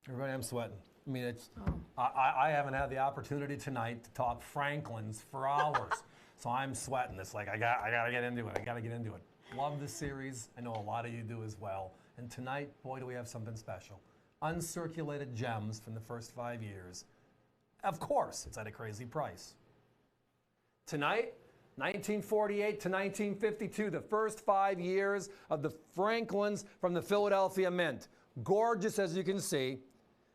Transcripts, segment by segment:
Everybody, I'm sweating. I mean, I haven't had the opportunity tonight to talk Franklins for hours, so I'm sweating. It's like I gotta get into it. I gotta get into it. Love this series. I know a lot of you do as well. And tonight, boy, do we have something special. Uncirculated gems from the first 5 years. Of course, it's at a crazy price. Tonight, 1948 to 1952, the first 5 years of the Franklins from the Philadelphia Mint. Gorgeous, as you can see.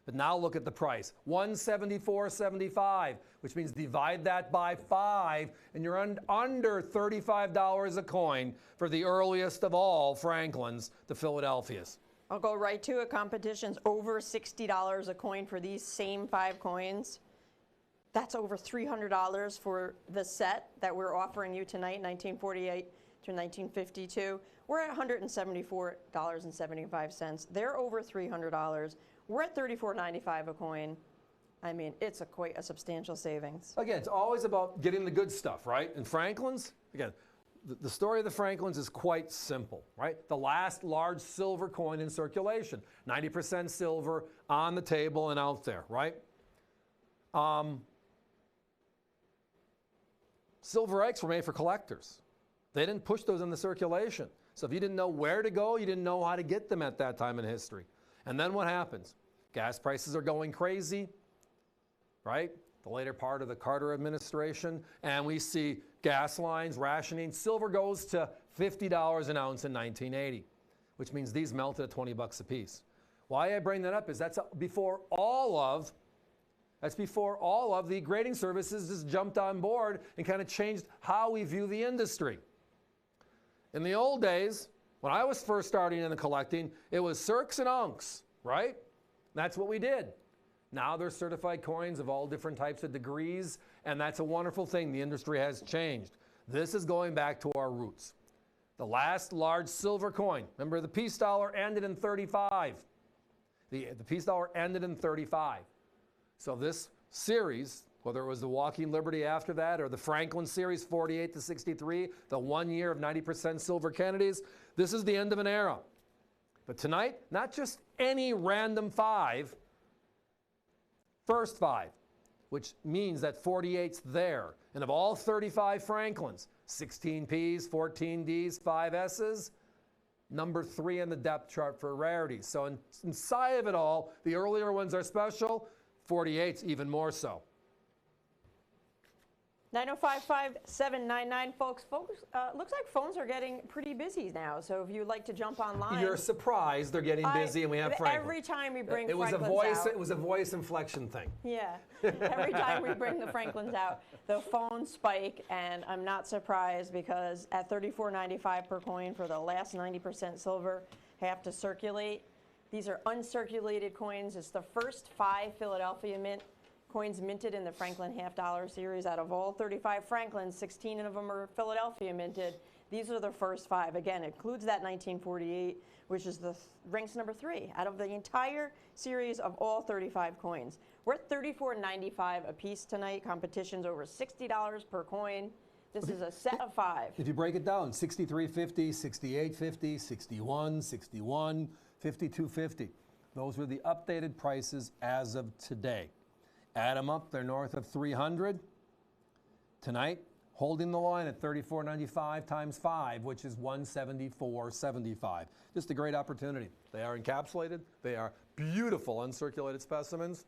But now look at the price, $174.75, which means divide that by 5, and you're under $35 a coin for the earliest of all Franklins, the Philadelphias. I'll go right to it. Competition's over $60 a coin for these same 5 coins. That's over $300 for the set that we're offering you tonight, 1948 to 1952. We're at $174.75. They're over $300. We're at $34.95 a coin. I mean, it's quite a substantial savings. Again, it's always about getting the good stuff, right? And Franklin's, again, the story of the Franklins is quite simple, right? The last large silver coin in circulation, 90% silver on the table and out there, right? Silver eggs were made for collectors. They didn't push those into circulation. So if you didn't know where to go, you didn't know how to get them at that time in history. And then what happens? Gas prices are going crazy, right? The later part of the Carter administration, and we see gas lines rationing. Silver goes to $50 an ounce in 1980, which means these melted at 20 bucks a piece. Why I bring that up is that's before all of the grading services just jumped on board and kind of changed how we view the industry. In the old days, when I was first starting in the collecting, it was circs and uncs, right? That's what we did. Now there's certified coins of all different types of degrees, and that's a wonderful thing. The industry has changed. This is going back to our roots. The last large silver coin, remember the peace dollar ended in 35. The peace dollar ended in 35. So this series, whether it was the Walking Liberty after that or the Franklin series 48 to 63, the 1 year of 90% silver Kennedys, this is the end of an era. But tonight, not just any random 5, first 5, which means that 48's there. And of all 35 Franklins, 16 P's, 14 D's, 5 S's, number 3 in the depth chart for rarities. So inside of it all, the earlier ones are special, 48's even more so. 905-5799, folks. Looks like phones are getting pretty busy now. So if you'd like to jump online. You're surprised they're getting busy and we have Franklin. Every time we bring Franklins out. It was a voice inflection thing. Yeah. Every time we bring the Franklins out, the phones spike, and I'm not surprised because at $34.95 per coin for the last 90% silver, have to circulate. These are uncirculated coins. It's the first 5 Philadelphia Mint coins minted in the Franklin $half series. Out of all 35 Franklins, 16 of them are Philadelphia minted. These are the first 5. Again, it includes that 1948, which is ranks number 3 out of the entire series of all 35 coins. We're at $34.95 a piece tonight. Competition's over $60 per coin. This is a set of 5. If you break it down, $63.50, $68.50, $61, $61, $52.50. Those were the updated prices as of today. Add them up, they're north of 300. Tonight, holding the line at $34.95 times 5, which is $174.75. Just a great opportunity. They are encapsulated. They are beautiful uncirculated specimens.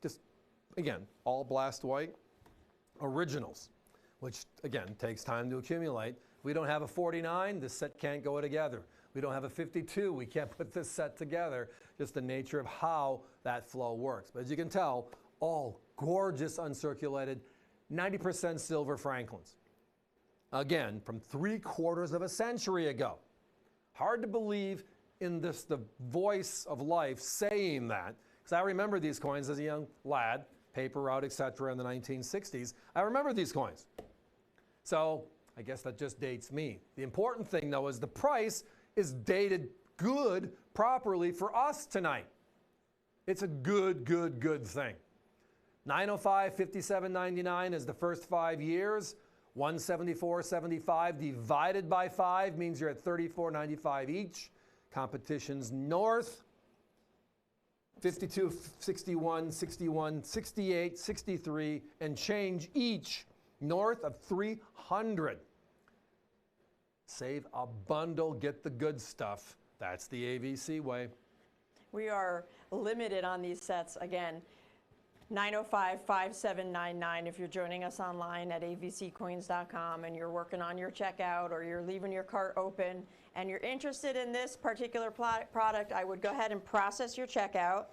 Just, again, all blast white. Originals, which, again, takes time to accumulate. We don't have a 49, this set can't go together. We don't have a 52, we can't put this set together. Just the nature of how that flow works. But as you can tell, all gorgeous uncirculated, 90% silver Franklins. Again, from 3/4 of a century ago. Hard to believe in this, the voice of life saying that, because I remember these coins as a young lad, paper route, etc. in the 1960s. I remember these coins. So I guess that just dates me. The important thing, though, is the price is dated good, properly for us tonight. It's a good thing. 905-5799 is the first 5 years. 174.75 divided by 5 means you're at $34.95 each. Competition's north. 52, 61, 61, 68, 63, and change each north of 300. Save a bundle, get the good stuff. That's the AVC way. We are limited on these sets. Again, 905-5799 if you're joining us online at avccoins.com and you're working on your checkout or you're leaving your cart open and you're interested in this particular product, I would go ahead and process your checkout.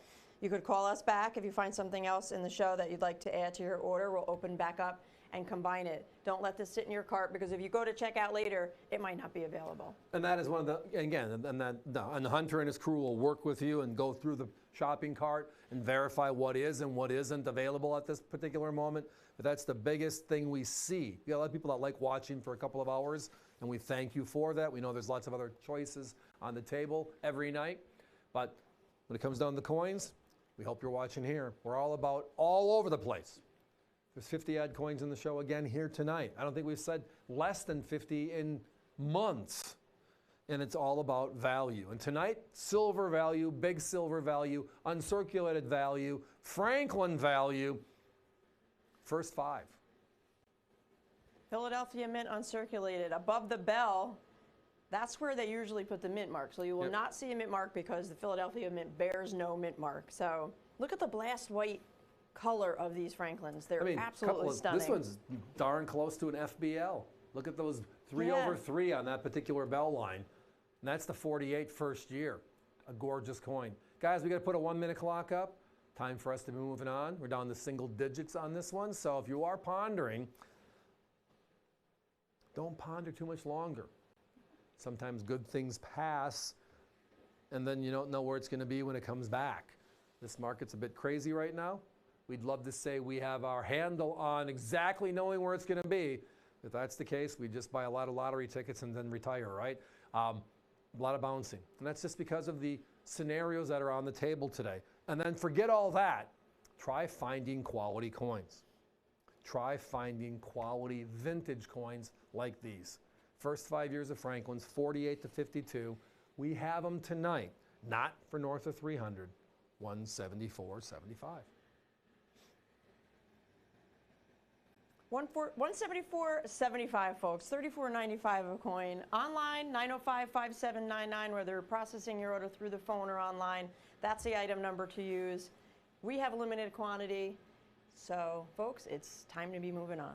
You could call us back if you find something else in the show that you'd like to add to your order. We'll open back up and combine it. Don't let this sit in your cart, because if you go to checkout later, it might not be available. And that is one of the, again, and the hunter and his crew will work with you and go through the shopping cart and verify what is and what isn't available at this particular moment. But that's the biggest thing we see. We got a lot of people that like watching for a couple of hours, and we thank you for that. We know there's lots of other choices on the table every night. But when it comes down to the coins, we hope you're watching here. We're all about all over the place. There's 50 odd coins in the show again here tonight. I don't think we've said less than 50 in months. And it's all about value. And tonight, silver value, big silver value, uncirculated value, Franklin value, first 5. Philadelphia Mint uncirculated. Above the bell, that's where they usually put the mint mark. So you will not see a mint mark because the Philadelphia Mint bears no mint mark. So look at the blast white color of these Franklins. They're absolutely stunning. This one's darn close to an FBL. Look at those 3/3 on that particular bell line. And that's the 48 first year. A gorgeous coin. Guys, we got to put a 1-minute clock up. Time for us to be moving on. We're down to single digits on this one. So if you are pondering, don't ponder too much longer. Sometimes good things pass, and then you don't know where it's going to be when it comes back. This market's a bit crazy right now. We'd love to say we have our handle on exactly knowing where it's going to be. If that's the case, we just buy a lot of lottery tickets and then retire, right? A lot of bouncing. And that's just because of the scenarios that are on the table today. And then forget all that. Try finding quality coins. Try finding quality vintage coins like these. First 5 years of Franklin's, 48 to 52. We have them tonight, not for north of 300, 174.75. 174.75, folks. $34.95 a coin. Online, 905-5799, whether you're processing your order through the phone or online. That's the item number to use. We have a limited quantity. So, folks, it's time to be moving on.